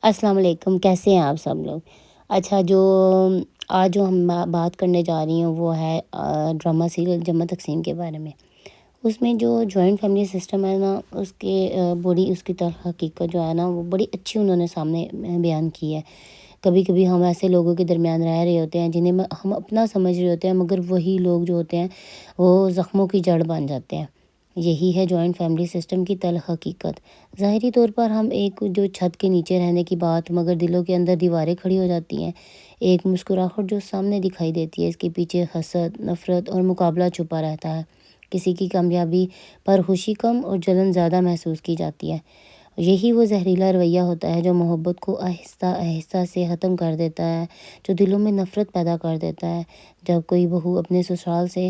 السلام علیکم، کیسے ہیں آپ سب لوگ؟ اچھا، آج جو ہم بات کرنے جا رہی ہوں وہ ہے ڈرامہ سیریل جمع تقسیم کے بارے میں۔ اس میں جو جوائنٹ فیملی سسٹم ہے نا، اس کے بڑی اس کی طرح حقیقت جو ہے نا وہ بڑی اچھی انہوں نے سامنے بیان کی ہے۔ کبھی کبھی ہم ایسے لوگوں کے درمیان رہ رہے ہوتے ہیں جنہیں ہم اپنا سمجھ رہے ہوتے ہیں، مگر وہی لوگ جو ہوتے ہیں وہ زخموں کی جڑ بن جاتے ہیں۔ یہی ہے جوائنٹ فیملی سسٹم کی تلخ حقیقت۔ ظاہری طور پر ہم ایک جو چھت کے نیچے رہنے کی بات، مگر دلوں کے اندر دیواریں کھڑی ہو جاتی ہیں۔ ایک مسکراہٹ جو سامنے دکھائی دیتی ہے، اس کے پیچھے حسد، نفرت اور مقابلہ چھپا رہتا ہے۔ کسی کی کامیابی پر خوشی کم اور جلن زیادہ محسوس کی جاتی ہے۔ یہی وہ زہریلا رویہ ہوتا ہے جو محبت کو آہستہ آہستہ سے ختم کر دیتا ہے، جو دلوں میں نفرت پیدا کر دیتا ہے۔ جب کوئی بہو اپنے سسرال سے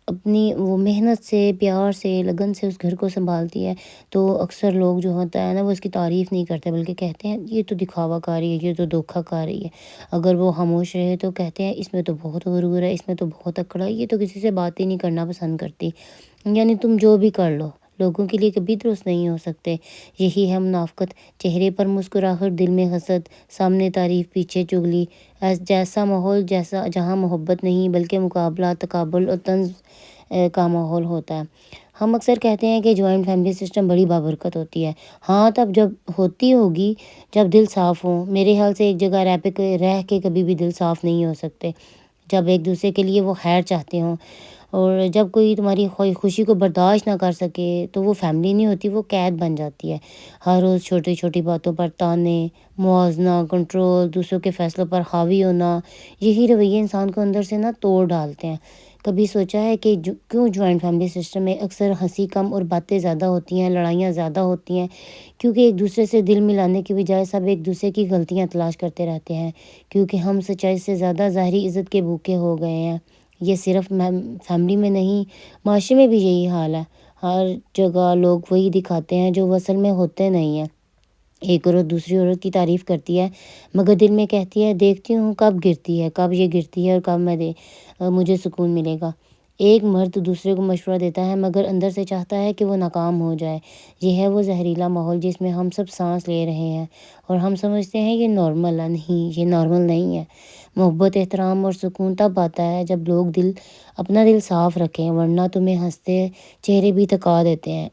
اپنی وہ محنت سے، پیار سے، لگن سے اس گھر کو سنبھالتی ہے، تو اکثر لوگ جو ہوتا ہے نا وہ اس کی تعریف نہیں کرتے، بلکہ کہتے ہیں یہ تو دکھاوا کر رہی ہے، یہ تو دھوکہ کر رہی ہے۔ اگر وہ خاموش رہے تو کہتے ہیں اس میں تو بہت غرور ہے، اس میں تو بہت اکڑ ہے، یہ تو کسی سے بات ہی نہیں کرنا پسند کرتی، یعنی تم جو بھی کر لو لوگوں کے لیے کبھی درست نہیں ہو سکتے۔ یہی ہے منافقت، چہرے پر مسکراہٹ، دل میں حسد، سامنے تعریف، پیچھے چگلی۔ جیسا ماحول جہاں محبت نہیں بلکہ مقابلہ، تقابل اور طنز کا ماحول ہوتا ہے۔ ہم اکثر کہتے ہیں کہ جوائنٹ فیملی سسٹم بڑی بابرکت ہوتی ہے۔ ہاں، تب جب ہوتی ہوگی جب دل صاف ہوں۔ میرے خیال سے ایک جگہ رہ کے کبھی بھی دل صاف نہیں ہو سکتے۔ جب ایک دوسرے کے لیے وہ خیر چاہتے ہوں، اور جب کوئی تمہاری خوشی کو برداشت نہ کر سکے تو وہ فیملی نہیں ہوتی، وہ قید بن جاتی ہے۔ ہر روز چھوٹی چھوٹی باتوں پر تانے، موازنہ، کنٹرول، دوسروں کے فیصلوں پر حاوی ہونا، یہی رویے انسان کو اندر سے نا توڑ ڈالتے ہیں۔ کبھی سوچا ہے کہ کیوں جوائنٹ فیملی سسٹم میں اکثر ہنسی کم اور باتیں زیادہ ہوتی ہیں، لڑائیاں زیادہ ہوتی ہیں؟ کیونکہ ایک دوسرے سے دل ملانے کی بجائے سب ایک دوسرے کی غلطیاں تلاش کرتے رہتے ہیں، کیونکہ ہم سچائی سے زیادہ ظاہری عزت کے بھوکے ہو گئے ہیں۔ یہ صرف فیملی میں نہیں، معاشرے میں بھی یہی حال ہے۔ ہر جگہ لوگ وہی دکھاتے ہیں جو وہ اصل میں ہوتے نہیں ہیں۔ ایک عورت دوسری عورت کی تعریف کرتی ہے، مگر دل میں کہتی ہے دیکھتی ہوں کب گرتی ہے، کب یہ گرتی ہے اور کب مجھے سکون ملے گا۔ ایک مرد دوسرے کو مشورہ دیتا ہے، مگر اندر سے چاہتا ہے کہ وہ ناکام ہو جائے۔ یہ ہے وہ زہریلا ماحول جس میں ہم سب سانس لے رہے ہیں، اور ہم سمجھتے ہیں یہ نارمل ہے۔ نہیں، یہ نارمل نہیں ہے۔ محبت، احترام اور سکون تب آتا ہے جب لوگ اپنا دل صاف رکھیں، ورنہ تمہیں ہنستے چہرے بھی تھکا دیتے ہیں۔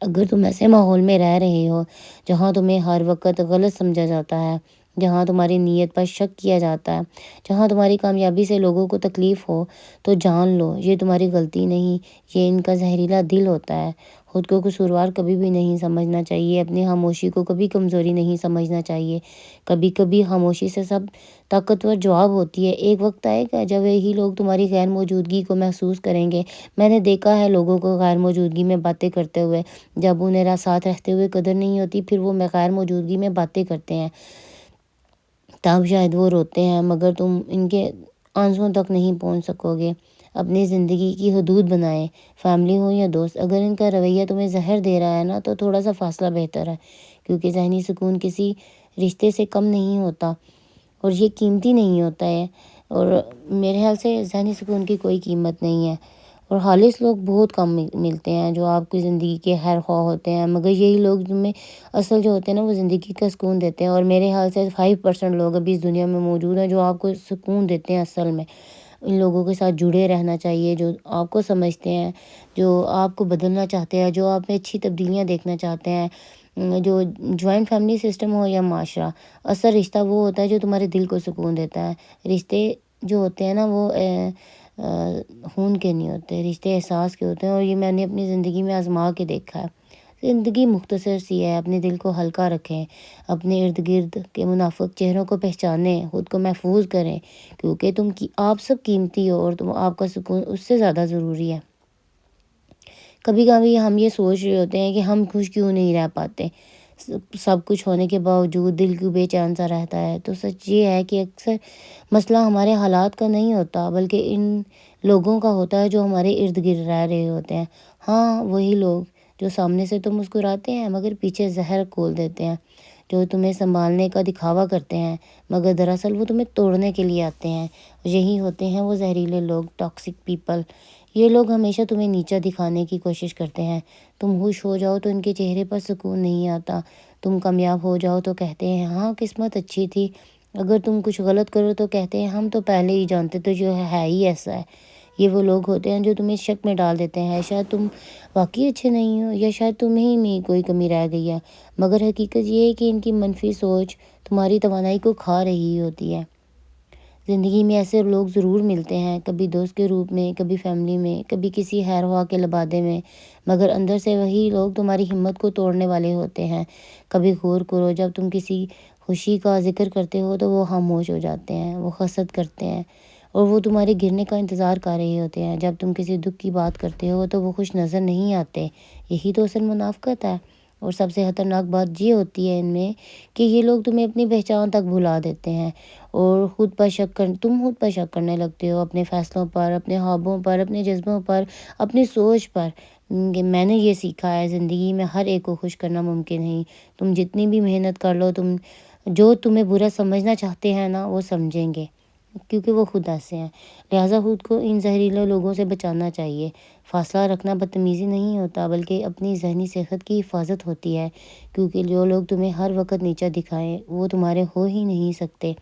اگر تم ایسے ماحول میں رہ رہے ہو جہاں تمہیں ہر وقت غلط سمجھا جاتا ہے، جہاں تمہاری نیت پر شک کیا جاتا ہے، جہاں تمہاری کامیابی سے لوگوں کو تکلیف ہو، تو جان لو یہ تمہاری غلطی نہیں، یہ ان کا زہریلا دل ہوتا ہے۔ خود کو قصوروار کبھی بھی نہیں سمجھنا چاہیے، اپنی خاموشی کو کبھی کمزوری نہیں سمجھنا چاہیے۔ کبھی کبھی خاموشی سے سب طاقتور جواب ہوتی ہے۔ ایک وقت آئے گا جب یہی لوگ تمہاری غیر موجودگی کو محسوس کریں گے۔ میں نے دیکھا ہے لوگوں کو غیر موجودگی میں باتیں کرتے ہوئے، جب انہیں ساتھ رہتے ہوئے قدر نہیں ہوتی، پھر وہ غیر موجودگی میں باتیں کرتے ہیں، تب شاید وہ روتے ہیں، مگر تم ان کے آنسوؤں تک نہیں پہنچ سکو گے۔ اپنی زندگی کی حدود بنائیں، فیملی ہو یا دوست۔ اگر ان کا رویہ تمہیں زہر دے رہا ہے نا، تو تھوڑا سا فاصلہ بہتر ہے، کیونکہ ذہنی سکون کسی رشتے سے کم نہیں ہوتا، اور یہ قیمتی نہیں ہوتا ہے۔ اور میرے خیال سے ذہنی سکون کی کوئی قیمت نہیں ہے، اور خالص لوگ بہت کم ملتے ہیں جو آپ کی زندگی کے خیر خواہ ہوتے ہیں، مگر یہی لوگ جن میں اصل جو ہوتے ہیں نا وہ زندگی کا سکون دیتے ہیں۔ اور میرے خیال سے 5% لوگ ابھی اس دنیا میں موجود ہیں جو آپ کو سکون دیتے ہیں اصل میں۔ ان لوگوں کے ساتھ جڑے رہنا چاہیے جو آپ کو سمجھتے ہیں، جو آپ کو بدلنا چاہتے ہیں، جو آپ میں اچھی تبدیلیاں دیکھنا چاہتے ہیں۔ جو جوائنٹ فیملی سسٹم ہو یا معاشرہ، اصل رشتہ وہ ہوتا ہے جو تمہارے دل کو سکون دیتا ہے۔ رشتے جو ہوتے ہیں نا وہ خون کے نہیں ہوتے، رشتے احساس کے ہوتے ہیں، اور یہ میں نے اپنی زندگی میں آزما کے دیکھا ہے۔ زندگی مختصر سی ہے، اپنے دل کو ہلکا رکھیں، اپنے ارد گرد کے منافق چہروں کو پہچانیں، خود کو محفوظ کریں، کیونکہ آپ سب قیمتی ہو، اور آپ کا سکون اس سے زیادہ ضروری ہے۔ کبھی کبھی ہم یہ سوچ رہے ہوتے ہیں کہ ہم خوش کیوں نہیں رہ پاتے، سب کچھ ہونے کے باوجود دل کیوں بے چین سا رہتا ہے؟ تو سچ یہ ہے کہ اکثر مسئلہ ہمارے حالات کا نہیں ہوتا، بلکہ ان لوگوں کا ہوتا ہے جو ہمارے ارد گرد رہ رہے ہوتے ہیں۔ ہاں، وہی لوگ جو سامنے سے تو مسکراتے ہیں مگر پیچھے زہر کھول دیتے ہیں، جو تمہیں سنبھالنے کا دکھاوا کرتے ہیں مگر دراصل وہ تمہیں توڑنے کے لیے آتے ہیں۔ یہی ہوتے ہیں وہ زہریلے لوگ، ٹاکسک پیپل۔ یہ لوگ ہمیشہ تمہیں نیچا دکھانے کی کوشش کرتے ہیں۔ تم خوش ہو جاؤ تو ان کے چہرے پر سکون نہیں آتا، تم کامیاب ہو جاؤ تو کہتے ہیں ہاں قسمت اچھی تھی، اگر تم کچھ غلط کرو تو کہتے ہیں ہم تو پہلے ہی جانتے تو جو ہے ہی ایسا ہے۔ یہ وہ لوگ ہوتے ہیں جو تمہیں شک میں ڈال دیتے ہیں، شاید تم واقعی اچھے نہیں ہو یا شاید تمہیں میں کوئی کمی رہ گئی ہے، مگر حقیقت یہ ہے کہ ان کی منفی سوچ تمہاری توانائی کو کھا رہی ہوتی ہے۔ زندگی میں ایسے لوگ ضرور ملتے ہیں، کبھی دوست کے روپ میں، کبھی فیملی میں، کبھی کسی خیر خواہ کے لبادے میں، مگر اندر سے وہی لوگ تمہاری ہمت کو توڑنے والے ہوتے ہیں۔ کبھی غور کرو، جب تم کسی خوشی کا ذکر کرتے ہو تو وہ خاموش ہو جاتے ہیں، وہ حسد کرتے ہیں اور وہ تمہارے گرنے کا انتظار کر رہے ہوتے ہیں۔ جب تم کسی دکھ کی بات کرتے ہو تو وہ خوش نظر نہیں آتے۔ یہی تو اصل منافقت ہے، اور سب سے خطرناک بات یہ ہوتی ہے ان میں کہ یہ لوگ تمہیں اپنی پہچان تک بھلا دیتے ہیں اور تم خود پر شک کرنے لگتے ہو، اپنے فیصلوں پر، اپنے خوابوں پر، اپنے جذبوں پر، اپنی سوچ پر۔ کہ میں نے یہ سیکھا ہے زندگی میں ہر ایک کو خوش کرنا ممکن نہیں، تم جتنی بھی محنت کر لو، جو تمہیں برا سمجھنا چاہتے ہیں نا وہ سمجھیں گے، کیونکہ وہ خود ایسے ہیں۔ لہٰذا خود کو ان زہریلے لوگوں سے بچانا چاہیے۔ فاصلہ رکھنا بدتمیزی نہیں ہوتا بلکہ اپنی ذہنی صحت کی حفاظت ہوتی ہے، کیونکہ جو لوگ تمہیں ہر وقت نیچا دکھائیں وہ تمہارے ہو ہی نہیں سکتے۔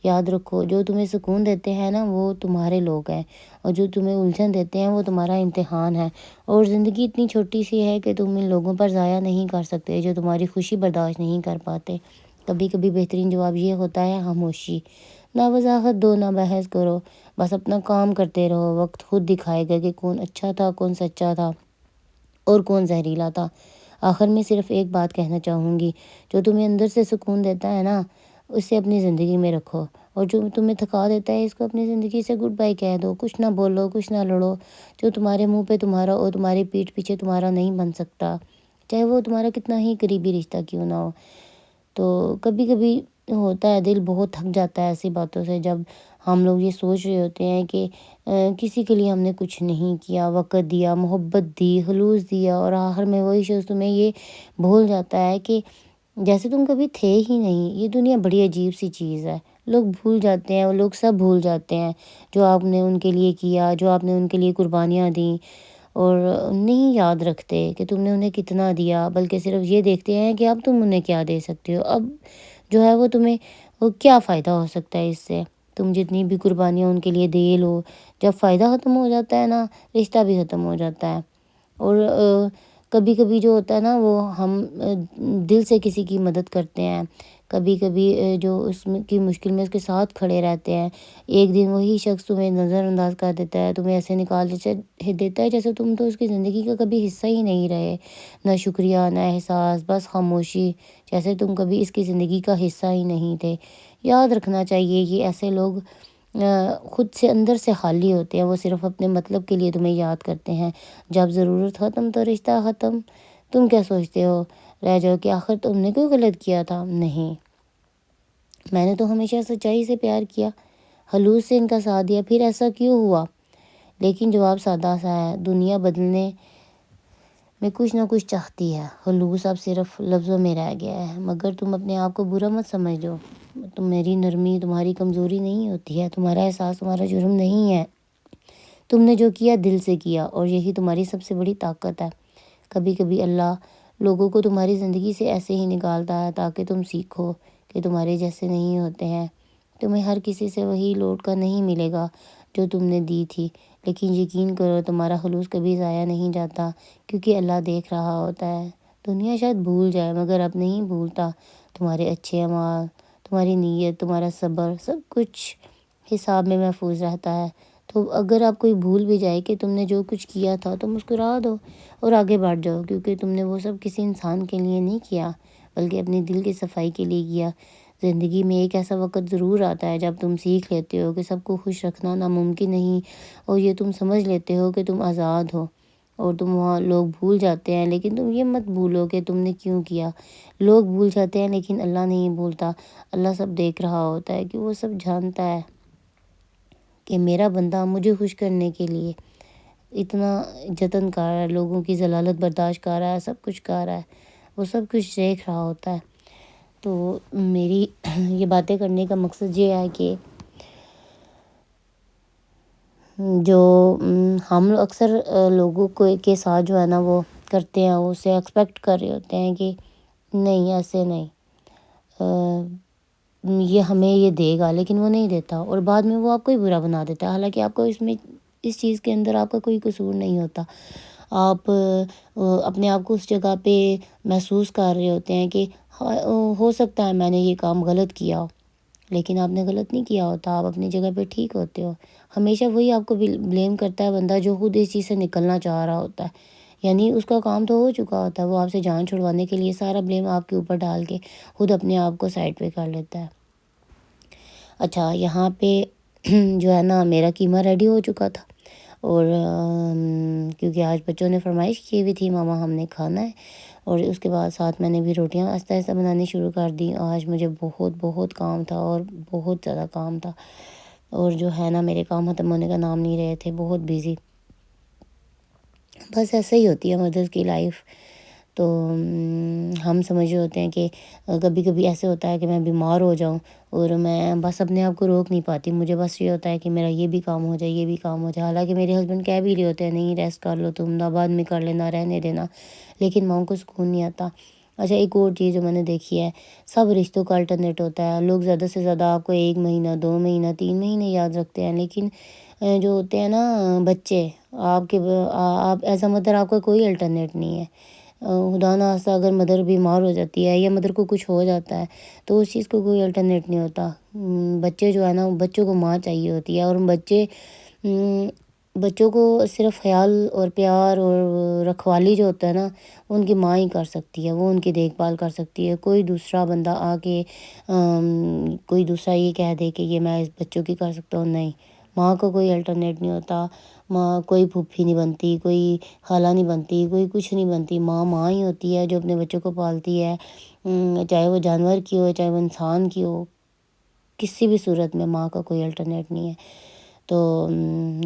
یاد رکھو، جو تمہیں سکون دیتے ہیں نا وہ تمہارے لوگ ہیں، اور جو تمہیں الجھن دیتے ہیں وہ تمہارا امتحان ہے۔ اور زندگی اتنی چھوٹی سی ہے کہ تم ان لوگوں پر ضائع نہیں کر سکتے جو تمہاری خوشی برداشت نہیں کر پاتے۔ کبھی کبھی بہترین جواب یہ ہوتا ہے خاموشی۔ نہ وضاحت دو، نہ بحث کرو، بس اپنا کام کرتے رہو۔ وقت خود دکھائے گا کہ کون اچھا تھا، کون سچا تھا اور کون زہریلا تھا۔ آخر میں صرف ایک بات کہنا چاہوں گی، جو تمہیں اندر سے سکون دیتا ہے نا اسے اپنی زندگی میں رکھو، اور جو تمہیں تھکا دیتا ہے اس کو اپنی زندگی سے گڈ بائی کہہ دو۔ کچھ نہ بولو، کچھ نہ لڑو، جو تمہارے منہ پہ تمہارا اور تمہاری پیٹھ پیچھے تمہارا نہیں بن سکتا، چاہے وہ تمہارا کتنا ہی قریبی رشتہ کیوں نہ ہو۔ تو کبھی کبھی ہوتا ہے دل بہت تھک جاتا ہے ایسی باتوں سے، جب ہم لوگ یہ سوچ رہے ہوتے ہیں کہ کسی کے لیے ہم نے کچھ نہیں کیا، وقت دیا، محبت دی، خلوص دیا، اور آخر میں وہی شخص تمہیں یہ بھول جاتا ہے کہ جیسے تم کبھی تھے ہی نہیں۔ یہ دنیا بڑی عجیب سی چیز ہے، لوگ بھول جاتے ہیں، وہ لوگ سب بھول جاتے ہیں جو آپ نے ان کے لیے کیا، جو آپ نے ان کے لیے قربانیاں دیں، اور نہیں یاد رکھتے کہ تم نے انہیں کتنا دیا، بلکہ صرف یہ دیکھتے ہیں کہ اب تم انہیں کیا دے سکتے ہو، اب جو ہے وہ تمہیں کیا فائدہ ہو سکتا ہے اس سے۔ تم جتنی بھی قربانیاں ان کے لیے دے لو، جب فائدہ ختم ہو جاتا ہے نا رشتہ بھی ختم ہو جاتا ہے۔ اور کبھی کبھی جو ہوتا ہے نا وہ ہم دل سے کسی کی مدد کرتے ہیں، کبھی کبھی جو کی مشکل میں اس کے ساتھ کھڑے رہتے ہیں، ایک دن وہی شخص تمہیں نظر انداز کر دیتا ہے، تمہیں ایسے نکال دیتا ہے جیسے تم تو اس کی زندگی کا کبھی حصہ ہی نہیں رہے۔ نہ شکریہ، نہ احساس، بس خاموشی، جیسے تم کبھی اس کی زندگی کا حصہ ہی نہیں تھے۔ یاد رکھنا چاہیے یہ ایسے لوگ خود سے اندر سے خالی ہوتے ہیں، وہ صرف اپنے مطلب کے لیے تمہیں یاد کرتے ہیں۔ جب ضرورت ختم تو رشتہ ختم۔ تم کیا سوچتے ہو رہ جاؤ کہ آخر تم نے کوئی غلط کیا تھا؟ نہیں، میں نے تو ہمیشہ سچائی سے پیار کیا، خلوص سے ان کا ساتھ دیا، پھر ایسا کیوں ہوا؟ لیکن جواب سادہ سا ہے، دنیا بدلنے میں کچھ نہ کچھ چاہتی ہے، خلوص اب صرف لفظوں میں رہ گیا ہے۔ مگر تم اپنے آپ کو برا مت سمجھو، میری نرمی تمہاری کمزوری نہیں ہوتی ہے، تمہارا احساس تمہارا جرم نہیں ہے، تم نے جو کیا دل سے کیا، اور یہی تمہاری سب سے بڑی طاقت ہے۔ کبھی کبھی اللہ لوگوں کو تمہاری زندگی سے ایسے ہی نکالتا ہے تاکہ تم سیکھو کہ تمہارے جیسے نہیں ہوتے ہیں۔ تمہیں ہر کسی سے وہی لوٹ کر نہیں ملے گا جو تم نے دی تھی، لیکن یقین کرو تمہارا خلوص کبھی ضائع نہیں جاتا، کیونکہ اللہ دیکھ رہا ہوتا ہے۔ دنیا شاید بھول جائے مگر اب نہیں بھولتا، تمہارے اچھے اعمال، تمہاری نیت، تمہارا صبر، سب کچھ حساب میں محفوظ رہتا ہے۔ تو اگر آپ کوئی بھول بھی جائے کہ تم نے جو کچھ کیا تھا تو مسکرا دو اور آگے بڑھ جاؤ، کیونکہ تم نے وہ سب کسی انسان کے لیے نہیں کیا بلکہ اپنے دل کی صفائی کے لیے کیا۔ زندگی میں ایک ایسا وقت ضرور آتا ہے جب تم سیکھ لیتے ہو کہ سب کو خوش رکھنا ناممکن نہیں، اور یہ تم سمجھ لیتے ہو کہ تم آزاد ہو، اور تم وہاں لوگ بھول جاتے ہیں، لیکن تم یہ مت بھولو کہ تم نے کیوں کیا۔ لوگ بھول جاتے ہیں لیکن اللہ نہیں بھولتا۔ اللہ سب دیکھ رہا ہوتا ہے کہ وہ سب جانتا ہے کہ میرا بندہ مجھے خوش کرنے کے لیے اتنا جتن کر رہا ہے، لوگوں کی ضلالت برداشت کر رہا ہے، سب کچھ کر رہا ہے، وہ سب کچھ دیکھ رہا ہوتا ہے۔ تو میری یہ باتیں کرنے کا مقصد یہ ہے کہ جو ہم اکثر لوگوں کے ساتھ جو ہے نا وہ کرتے ہیں، اسے ایکسپیکٹ کر رہے ہوتے ہیں کہ نہیں ایسے نہیں، یہ ہمیں یہ دے گا، لیکن وہ نہیں دیتا اور بعد میں وہ آپ کو ہی برا بنا دیتا ہے، حالانکہ آپ کو اس چیز کے اندر آپ کا کوئی قصور نہیں ہوتا۔ آپ اپنے آپ کو اس جگہ پہ محسوس کر رہے ہوتے ہیں کہ ہو سکتا ہے میں نے یہ کام غلط کیا ہو، لیکن آپ نے غلط نہیں کیا ہوتا، آپ اپنی جگہ پہ ٹھیک ہوتے ہو۔ ہمیشہ وہی آپ کو بلیم کرتا ہے بندہ جو خود اس چیز سے نکلنا چاہ رہا ہوتا ہے، یعنی اس کا کام تو ہو چکا ہوتا ہے، وہ آپ سے جان چھڑوانے کے لیے سارا بلیم آپ کے اوپر ڈال کے خود اپنے آپ کو سائڈ پہ کر لیتا ہے۔ اچھا، یہاں پہ جو ہے نا میرا قیمہ ریڈی ہو چکا تھا، اور کیونکہ آج بچوں نے فرمائش کی ہوئی تھی ماما ہم نے کھانا ہے، اور اس کے بعد ساتھ میں نے بھی روٹیاں آہستہ آہستہ بنانی شروع کر دی۔ آج مجھے بہت کام تھا اور بہت زیادہ کام تھا، اور جو ہے نا میرے کام ختم ہونے کا نام نہیں رہے تھے، بہت بیزی۔ بس ایسے ہی ہوتی ہے مدرس کی لائف۔ تو ہم سمجھ رہے ہوتے ہیں کہ کبھی کبھی ایسے ہوتا ہے کہ میں بیمار ہو جاؤں اور میں بس اپنے آپ کو روک نہیں پاتی، مجھے بس یہ ہوتا ہے کہ میرا یہ بھی کام ہو جائے، یہ بھی کام ہو جائے، حالانکہ میرے ہسبینڈ کہہ بھی رہے ہوتے ہیں نہیں ریسٹ کر لو تم، بعد میں کر لینا، رہنے دینا، لیکن ماؤں کو سکون نہیں آتا۔ اچھا، ایک اور چیز جو میں نے دیکھی ہے، سب رشتوں کا الٹرنیٹ ہوتا ہے، لوگ زیادہ سے زیادہ آپ کو 1 مہینہ 2 مہینہ 3 مہینے یاد رکھتے ہیں، لیکن جو ہوتے ہیں نا بچے آپ ایز اے مدر آپ کا کوئی الٹرنیٹ نہیں ہے۔ خدا نہ خواستہ اگر مدر بیمار ہو جاتی ہے یا مدر کو کچھ ہو جاتا ہے تو اس چیز کو کوئی الٹرنیٹ نہیں ہوتا۔ بچے جو ہے نا بچوں کو ماں چاہیے ہوتی ہے، اور بچوں کو صرف خیال اور پیار اور رکھوالی جو ہوتا ہے نا ان کی ماں ہی کر سکتی ہے، وہ ان کی دیکھ بھال کر سکتی ہے۔ کوئی دوسرا بندہ آ کے کوئی دوسرا یہ کہہ دے کہ یہ میں اس بچوں کی کر سکتا ہوں، نہیں، ماں کو کوئی الٹرنیٹ نہیں ہوتا۔ ماں کوئی پھوپھی نہیں بنتی، کوئی خالہ نہیں بنتی، کوئی کچھ نہیں بنتی، ماں ہی ہوتی ہے جو اپنے بچوں کو پالتی ہے، چاہے وہ جانور کی ہو چاہے وہ انسان کی ہو، کسی بھی صورت میں ماں کا کوئی الٹرنیٹ نہیں ہے۔ تو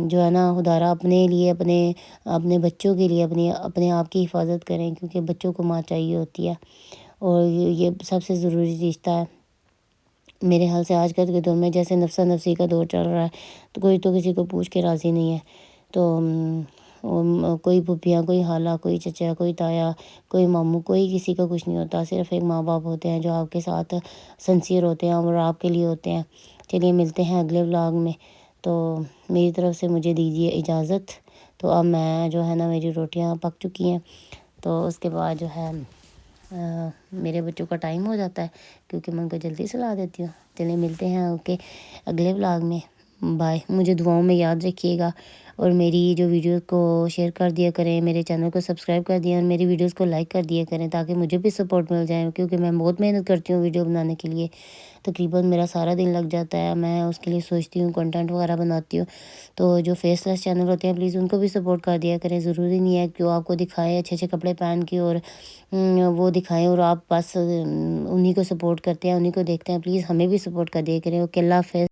جو ہے نا خدارا اپنے لیے اپنے بچوں کے لیے اپنے آپ کی حفاظت کریں، کیونکہ بچوں کو ماں چاہیے ہوتی ہے، اور یہ سب سے ضروری رشتہ ہے میرے حال سے۔ آج کل کے دور میں جیسے نفسا نفسی کا دور چل رہا ہے تو کوئی تو کسی کو پوچھ کے راضی نہیں ہے، تو کوئی پھوپھیاں، کوئی خالہ، کوئی چچا، کوئی تایا، کوئی ماموں، کوئی کسی کا کچھ نہیں ہوتا، صرف ایک ماں باپ ہوتے ہیں جو آپ کے ساتھ سنسیئر ہوتے ہیں اور آپ کے لیے ہوتے ہیں۔ چلیے ملتے ہیں اگلے ولاگ میں، تو میری طرف سے مجھے دیجیے اجازت۔ تو اب میں جو ہے نا میری روٹیاں پک چکی ہیں، تو اس کے بعد جو ہے میرے بچوں کا ٹائم ہو جاتا ہے کیونکہ میں ان کو جلدی سلا دیتی ہوں۔ چلیں ملتے ہیں اوکے اگلے ولاگ میں، بائے۔ مجھے دعاؤں میں یاد رکھیے گا، اور میری جو ویڈیوز کو شیئر کر دیا کریں، میرے چینل کو سبسکرائب کر دیا اور میری ویڈیوز کو لائک کر دیا کریں تاکہ مجھے بھی سپورٹ مل جائے، کیونکہ میں بہت محنت کرتی ہوں ویڈیو بنانے کے لیے، تقریباً میرا سارا دن لگ جاتا ہے، میں اس کے لیے سوچتی ہوں، کنٹینٹ وغیرہ بناتی ہوں۔ تو جو فیس لیس چینل ہوتے ہیں پلیز ان کو بھی سپورٹ کر دیا کریں، ضروری نہیں ہے کہ وہ آپ کو دکھائیں اچھے اچھے کپڑے پہن کے اور وہ دکھائیں اور آپ بس انہی کو سپورٹ کرتے ہیں، انہی کو دیکھتے ہیں، پلیز ہمیں بھی سپورٹ کر دیا کریں۔ اوکے، اللہ حافظ۔